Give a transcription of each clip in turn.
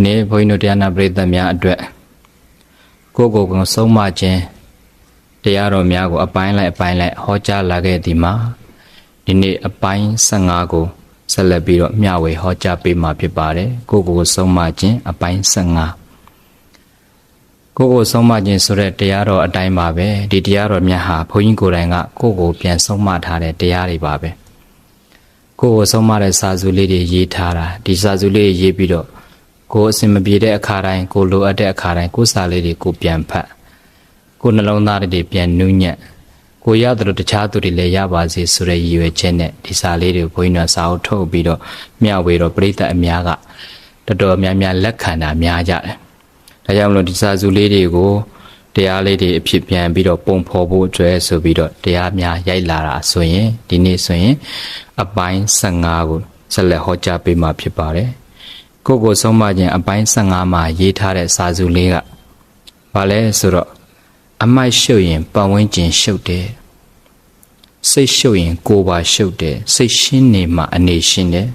နေ့ဘုန်းကြီးတို့တရားနာပရိသတ်များအတွက်ကိုယ်ဆုံးမခြင်းတရားတော်များကိုအပိုင်းလိုက်ဟောကြားလာခဲ့သည်မှာဒီနေ့အပိုင်း15ကိုဆက်လက်ပြီးတော့မျှဝေဟောကြားပေးမှာဖြစ်ပါတယ်ကိုယ်ဆုံးမခြင်းအပိုင်း15ကိုယ်ဆုံးမခြင်းဆိုတဲ့တရားတော်အတိုင်းပါပဲဒီတရားတော်များဟာဘုန်းကြီးကိုယ်တိုင်ကကိုယ်ပြန်ဆုံးမထားတဲ့တရားတွေပါပဲကိုယ်ဆုံးမတဲ့စာစုလေးတွေရေးထားတာဒီစာစုလေးရေးပြီးတော့ကိုယ်အစင်မပြေတဲ့အခါတိုင်းကိုလိုအပ်တဲ့အခါတိုင်းကိုယ်စာလေးတွေကိုပြန်ဖတ်ကိုယ်နှလုံးသားတွေပြန်နူးညံ့ကိုရတဲ့တခြားသူတွေလည်းရပါစေဆိုတဲ့ရည်ရွယ်ချက်နဲ့ဒီစာလေးတွေကိုဘုန်းကြီးတို့စာအုပ်ထုတ်ပြီးတော့မျှဝေတော့ပရိသတ်အများကတော်တော်များများလက်ခံတာများကြတယ်ဒါကြောင့်မလို့ဒီစာစုလေးတွေကိုတရားလေးတွေအဖြစ်ပြန်ပြီးတော့ပုံဖော်ဖို့အတွက်ဆိုပြီးတော့တရားများရိုက်လာတာဆိုရင်ဒီနေ့ဆိုရင်အပိုင်း15ကိုဆက်လက်ဟောကြားပေးမှာဖြစ်ပါတယ်ကိုယ်ဆုံးမခြင်းအပိုင်း15မှာရေးထားတဲ့စာစုလေးကဘာလဲဆိုတော့အမိုက်ရှုပ်ရင်ပတ်ဝန်းကျင်ရှုပ်တယ်စိတ်ရှုပ်ရင်ကိုယ်ပါရှုပ်တယ်စိတ်ရှင်းနေမှအနေရှင်းတယ်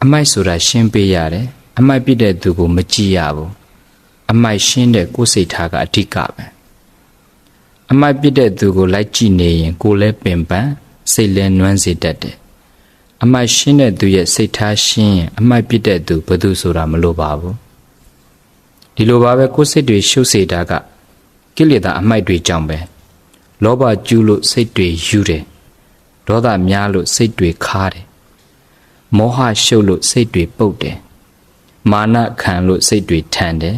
အမိုက်ဆိုတာရှင်းပေးရတယ်အမိုက်ပြတဲ့သူကိုမကြည့်ရဘူးအမိုက်ရှင်းတဲ့ကိုယ်စိတ်ထားကအဓိကပဲအမိုက်ပြတဲ့သူကိုလိုက်ကြည့်နေရင်ကိုယ်လည်းပင်ပန်းစိတ်လည်းနွမ်းစေတတ်တယ်အမိုက်ရှင်းတဲ့သူရဲ့စိတ်ထားရှင်းရင်အမိုက်ပြတဲ့သူဘယ်သူဆိုတာမလိုပါဘူးဒီလိုပါပဲကိုယ်စိတ်တွေရှုပ်စေတာကကိလေသာအမိုက်တွေကြောင့်ပဲလောဘကျူးလို့စိတ်တွေယူတယ်ဒေါသများလို့စိတ်တွေခါတယ်မောဟရှုပ်လို့စိတ်တွေပုတ်တယ်မာနခံလို့စိတ်တွေထန်တယ်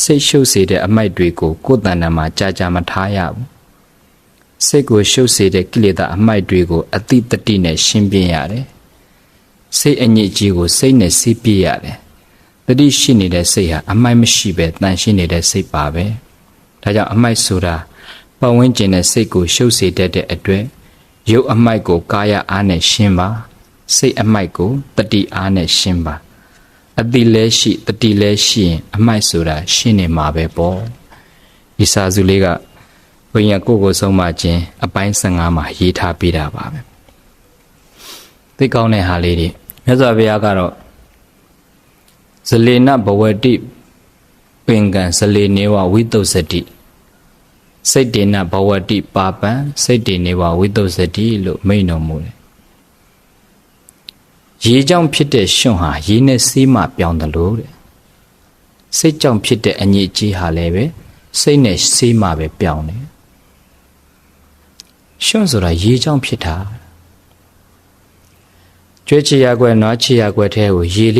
စိတ်ရှုပ်စေတဲ့အမိုက်တွေကိုကိုယ်တဏ္ဍာမှာကြာမထားရဘူးစိတ်ကိုရှုပ်စေတဲ့ကိလေသာအမိုက်တွေကိုအတိတတိနဲ့ရှင်းပြရတယ်စိတ်အညစ်အကြေးကိုစိတ်နဲ့စီးပြရတယ်တတိရှိနေတဲ့စိတ်ဟာအမိုက်မရှိပဲတန်ရှင်းနေတဲ့စိတ်ပါပဲဒါကြောင့်အမိုက်ဆိုတာပတ်ဝန်းကျင်တဲ့စိတ်ကိုရှုပ်စေတတ်တဲ့အတွက်ရုပ်အမိုက်ကိုကာယအားနဲ့ရှင်းပါစိတ်အမိုက်ကိုတတိအားနဲ့ရှင်းပါအတိလဲရှိတတိလဲရှိရင်အမိုက်ဆိုတာရှင်းနေမှာပဲပေါ့ဒီစာစုလေးကဘုရားကိုယ်ဆုံးမခြင်းအပိုင်း15မှာရေးထားပေးတာပါပဲသိကောင်းတဲ့ဟာလေးတွေမြတ်စွာဘုရားကတော့ဇလေနဘဝတိပင်ကံဇလေနေဝဝိတုစတိစိတ်တေနဘဝတိပါပံစိတ်တေနေဝဝိတုစတိလို့မိန့်တော်မူတယ်ရေကြောင့်ဖြစ်တဲ့ရှင်ဟာရေနဲ့ဆေးမှပြောင်းတယ်လို့တဲ့စိတ်ကြောင့်ဖြစ်တဲ့အညစ်အကြေးဟာလည်းပဲစိတ်နဲ့ဆေးမှပဲပြောင်းတယ်ရှင်ဆိုတာရေကြောင့်ဖြစ်တာကြွေးချရကွယ်နွားချရကွယ်ထဲကိုရေလေး